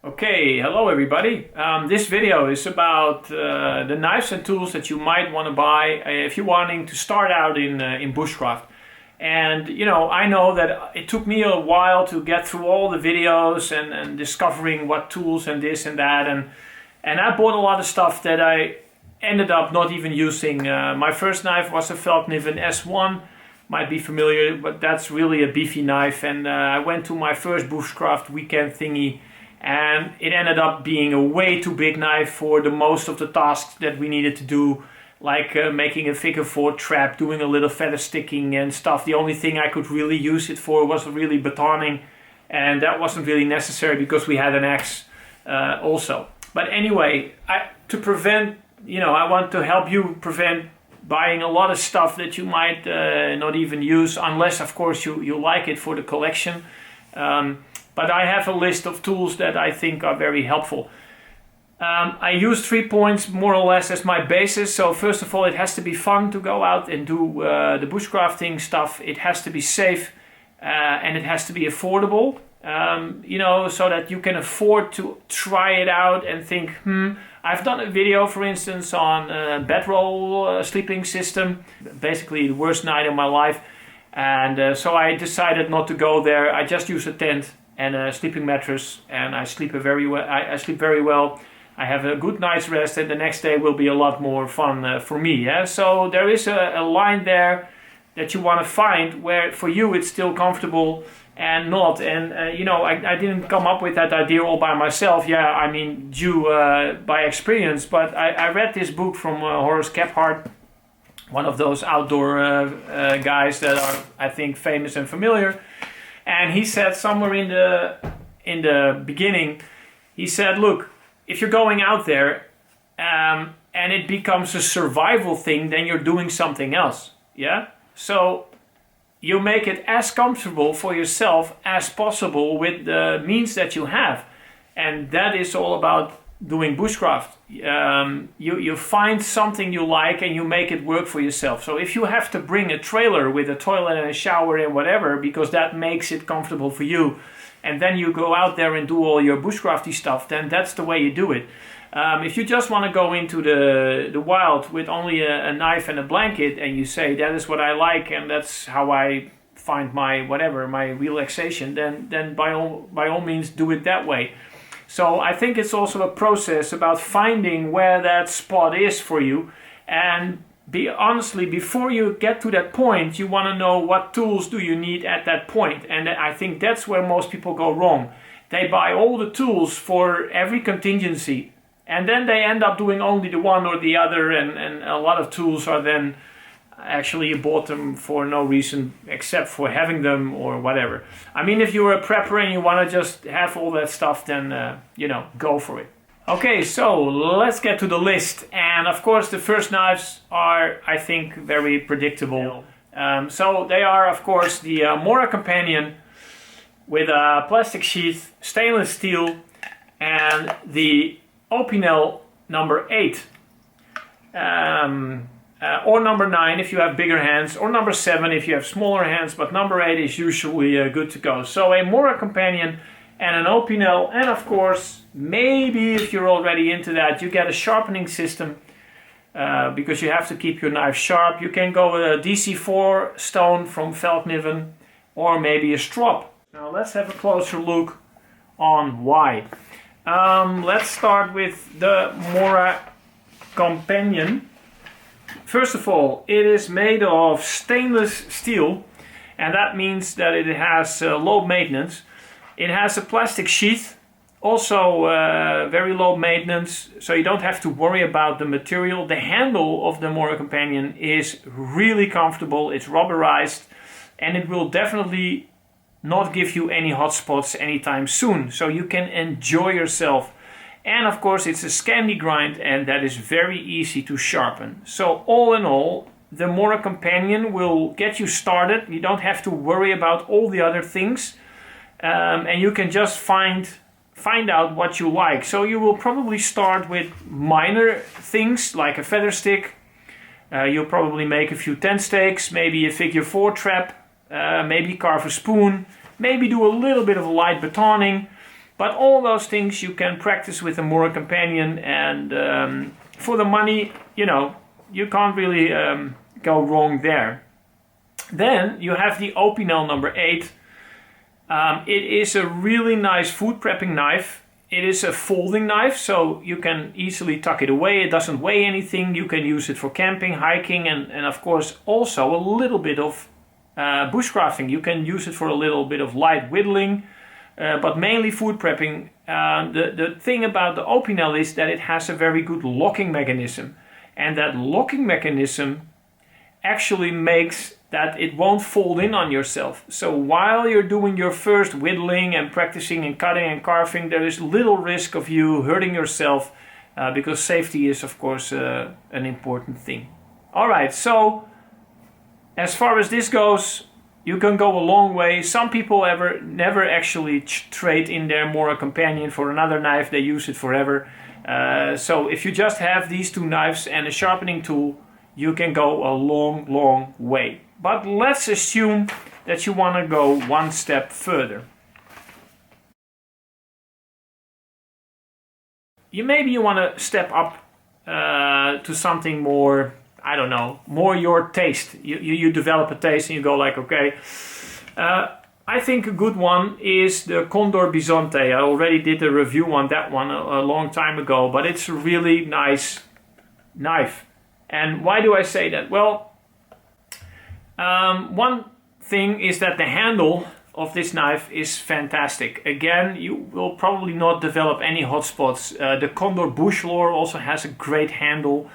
Okay, hello everybody. This video is about the knives and tools that you might want to buy if you're wanting to start out in bushcraft. And you know, I know that it took me a while to get through all the videos and discovering what tools and this and that, and I bought a lot of stuff that I ended up not even using. My first knife was a Feldkniven S1, might be familiar, but that's really a beefy knife, and I went to my first bushcraft weekend thingy, and it ended up being a way too big knife for the most of the tasks that we needed to do, like making a figure 4 trap, doing a little feather sticking and stuff. The only thing I could really use it for was really batoning, and that wasn't really necessary because we had an axe also. But anyway, to prevent, I want to help you prevent buying a lot of stuff that you might not even use, unless of course you like it for the collection. But I have a list of tools that I think are very helpful. I use 3 points more or less as my basis. So first of all, it has to be fun to go out and do the bushcrafting stuff. It has to be safe and it has to be affordable. So that you can afford to try it out and think, I've done a video, for instance, on bedroll sleeping system, basically the worst night of my life. And so I decided not to go there. I just use a tent and a sleeping mattress, and I sleep very well. I sleep very well. I have a good night's rest, and the next day will be a lot more fun for me. Yeah? So there is a line there that you want to find where for you it's still comfortable and not. And I didn't come up with that idea all by myself. Yeah, I mean due by experience. But I read this book from Horace Kephart, one of those outdoor guys that are, I think, famous and familiar. And he said somewhere in the beginning, he said, look, if you're going out there and it becomes a survival thing, then you're doing something else. Yeah. So you make it as comfortable for yourself as possible with the means that you have. And that is all about doing bushcraft. You find something you like and you make it work for yourself. So if you have to bring a trailer with a toilet and a shower and whatever, because that makes it comfortable for you, and then you go out there and do all your bushcrafty stuff, then that's the way you do it. If you just want to go into the wild with only a knife and a blanket and you say that is what I like and that's how I find my relaxation, then by all means do it that way. So I think it's also a process about finding where that spot is for you, and honestly, before you get to that point, you want to know what tools do you need at that point. And I think that's where most people go wrong. They buy all the tools for every contingency, and then they end up doing only the one or the other, and a lot of tools are then actually you bought them for no reason except for having them or whatever. I mean, if you're a prepper and you want to just have all that stuff, then go for it. Okay, so let's get to the list. And of course the first knives are, I think, very predictable. So they are, of course, the Mora Companion with a plastic sheath, stainless steel, and the Opinel number 8. Or number 9 if you have bigger hands, or number 7 if you have smaller hands, but number 8 is usually good to go. So a Mora Companion and an Opinel, and of course, maybe if you're already into that, you get a sharpening system because you have to keep your knife sharp. You can go with a DC4 stone from Feldkniven, or maybe a strop. Now let's have a closer look on why. Let's start with the Mora Companion. First of all, it is made of stainless steel, and that means that it has low maintenance. It has a plastic sheath, also very low maintenance, so you don't have to worry about the material. The handle of the Mora Companion is really comfortable, it's rubberized, and it will definitely not give you any hot spots anytime soon, so you can enjoy yourself. And of course it's a Scandi grind, and that is very easy to sharpen. So all in all, the Mora Companion will get you started. You don't have to worry about all the other things, and you can just find out what you like. So you will probably start with minor things like a feather stick. You'll probably make a few tent stakes, maybe a figure 4 trap, maybe carve a spoon, maybe do a little bit of light batoning. But all those things you can practice with a Mora companion, and for the money, you know, you can't really go wrong there. Then you have the Opinel number 8. It is a really nice food prepping knife. It is a folding knife, so you can easily tuck it away. It doesn't weigh anything. You can use it for camping, hiking, and of course also a little bit of bushcrafting. You can use it for a little bit of light whittling, but mainly food prepping. The thing about the Opinel is that it has a very good locking mechanism, and that locking mechanism actually makes that it won't fold in on yourself. So while you're doing your first whittling and practicing and cutting and carving, there is little risk of you hurting yourself, because safety is of course an important thing. Alright, so as far as this goes, you can go a long way. Some people never actually trade in their Mora companion for another knife. They use it forever. So if you just have these two knives and a sharpening tool, you can go a long way. But let's assume that you want to go one step further. Maybe you want to step up to something more, I don't know, more your taste. You develop a taste and you go like, okay, I think a good one is the Condor Bisonte. I already did a review on that one a long time ago, but it's a really nice knife. And why do I say that? Well, one thing is that the handle of this knife is fantastic. Again, you will probably not develop any hot spots. The Condor Bush Lore also has a great handle.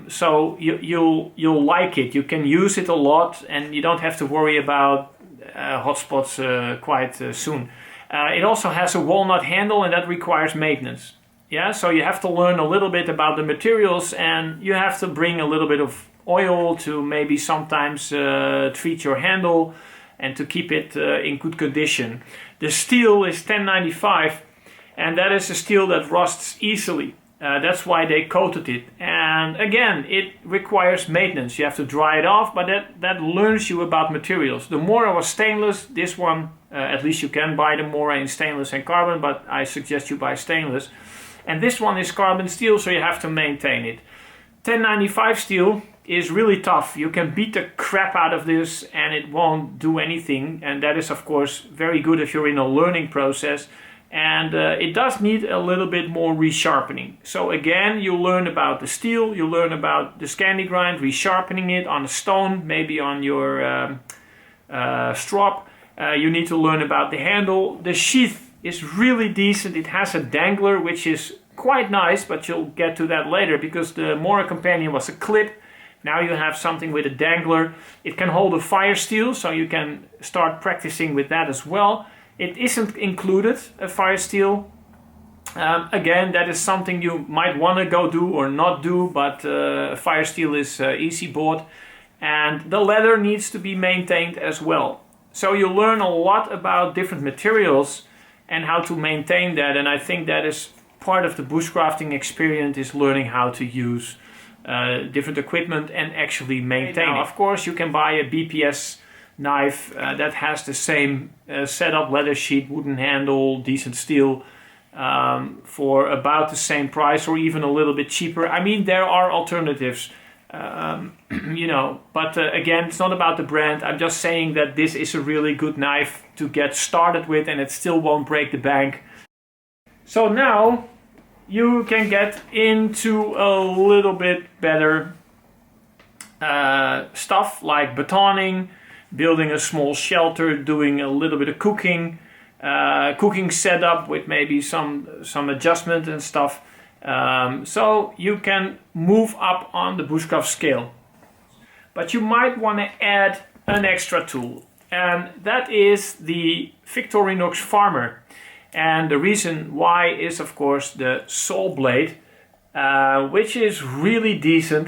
So you'll like it. You can use it a lot and you don't have to worry about hot spots quite soon. It also has a walnut handle, and that requires maintenance. Yeah, so you have to learn a little bit about the materials, and you have to bring a little bit of oil to maybe sometimes treat your handle and to keep it in good condition. The steel is 1095, and that is a steel that rusts easily. That's why they coated it. And again, it requires maintenance. You have to dry it off, but that learns you about materials. The Mora was stainless. This one, at least you can buy the Mora in stainless and carbon, but I suggest you buy stainless. And this one is carbon steel, so you have to maintain it. 1095 steel is really tough. You can beat the crap out of this and it won't do anything. And that is of course very good if you're in a learning process. And it does need a little bit more resharpening. So again, you learn about the steel, you learn about the Scandi grind, resharpening it on a stone, maybe on your strop. You need to learn about the handle. The sheath is really decent. It has a dangler, which is quite nice, but you'll get to that later, because the Mora companion was a clip. Now you have something with a dangler. It can hold a fire steel, so you can start practicing with that as well. It isn't included, a fire steel. Again, that is something you might want to go do or not do, but a fire steel is easy bought. And the leather needs to be maintained as well. So you learn a lot about different materials and how to maintain that, and I think that is part of the bushcrafting experience, is learning how to use different equipment and actually maintain it. Of course, you can buy a BPS knife that has the same setup, leather sheet, wooden handle, decent steel, for about the same price or even a little bit cheaper. I mean, there are alternatives, you know, but again, it's not about the brand. I'm just saying that this is a really good knife to get started with, and it still won't break the bank. So now you can get into a little bit better stuff like batoning, building a small shelter, doing a little bit of cooking, cooking setup with maybe some adjustment and stuff. So you can move up on the bushcraft scale. But you might want to add an extra tool, and that is the Victorinox Farmer. And the reason why is of course the saw blade, which is really decent,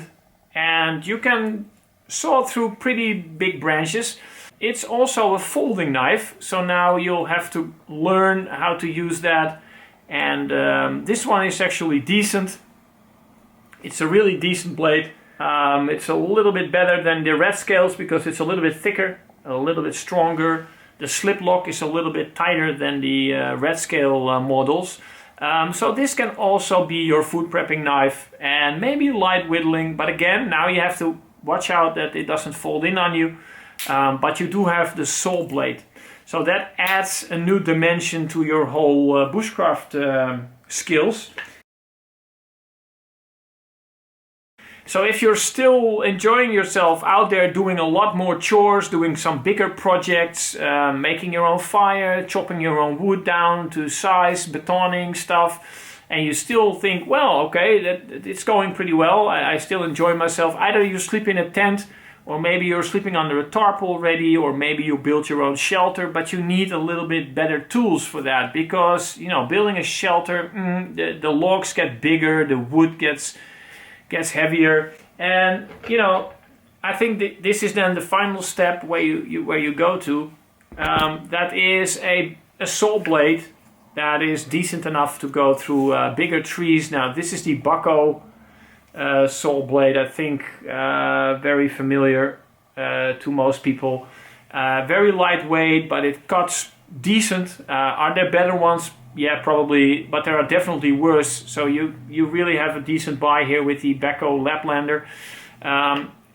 and you can saw through pretty big branches. It's also a folding knife, so now you'll have to learn how to use that. And this one is actually decent. It's a really decent blade. It's a little bit better than the red scales because it's a little bit thicker, a little bit stronger. the slip lock is a little bit tighter than the red scale models. So this can also be your food prepping knife and maybe light whittling, but again, now you have to watch out that it doesn't fold in on you. But you do have the saw blade. So that adds a new dimension to your whole bushcraft skills. So if you're still enjoying yourself out there doing a lot more chores, doing some bigger projects, making your own fire, chopping your own wood down to size, betoning stuff, and you still think, well, okay, it's going pretty well, I still enjoy myself. Either you sleep in a tent, or maybe you're sleeping under a tarp already, or maybe you build your own shelter, but you need a little bit better tools for that, because, you know, building a shelter, the logs get bigger, the wood gets heavier, and you know, I think this is then the final step where you go to. That is a saw blade that is decent enough to go through bigger trees. Now this is the bucko saw blade. I think very familiar to most people. Very lightweight, but it cuts decent. Are there better ones? Yeah, probably, but there are definitely worse. So you really have a decent buy here with the Becco Laplander.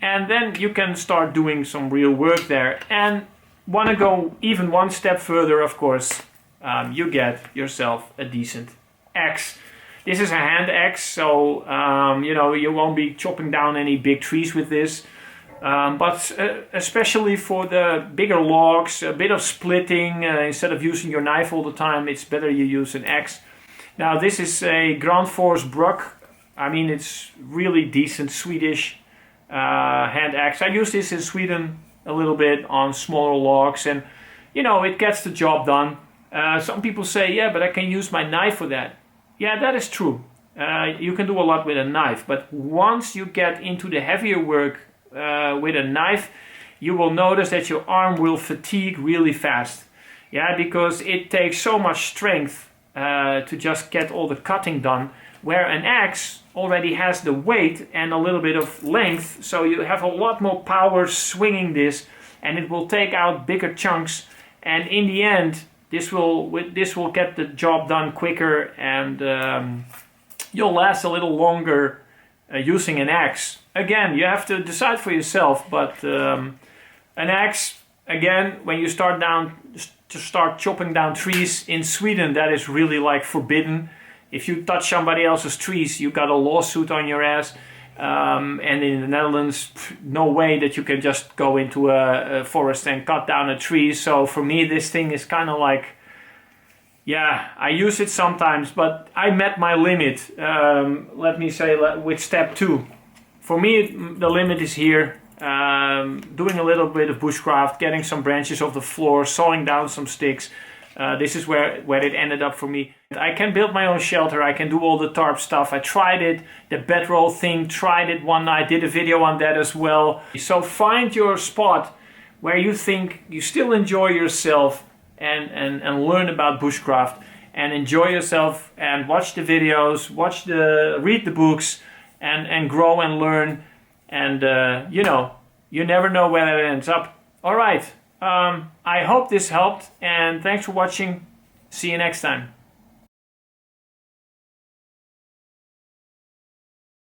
And then you can start doing some real work there. And want to go even one step further, of course, you get yourself a decent axe. This is a hand axe, so you know, you won't be chopping down any big trees with this. But especially for the bigger logs, a bit of splitting, instead of using your knife all the time, it's better you use an axe. Now this is a Grand Force Bruck. I mean, it's really decent Swedish hand axe. I use this in Sweden a little bit on smaller logs, and you know, it gets the job done. Some people say, yeah, but I can use my knife for that. Yeah, that is true. You can do a lot with a knife, but once you get into the heavier work with a knife, you will notice that your arm will fatigue really fast. Yeah, because it takes so much strength to just get all the cutting done, where an axe already has the weight and a little bit of length, so you have a lot more power swinging this, and it will take out bigger chunks, and in the end this will get the job done quicker, and you'll last a little longer using an axe. Again, you have to decide for yourself, but an axe, again, when you start chopping down trees in Sweden, that is really like forbidden. If you touch somebody else's trees, you got a lawsuit on your ass. And in the Netherlands, no way that you can just go into a forest and cut down a tree. So for me, this thing is kind of like, yeah, I use it sometimes, but I met my limit. Let me say, with step 2. For me, the limit is here. Doing a little bit of bushcraft, getting some branches off the floor, sawing down some sticks. This is where it ended up for me. I can build my own shelter, I can do all the tarp stuff. I tried it, the bedroll thing, tried it one night, did a video on that as well. So find your spot where you think you still enjoy yourself and learn about bushcraft and enjoy yourself and watch the videos, read the books and grow and learn. And you know, you never know where it ends up. All right. I hope this helped, and thanks for watching. See you next time.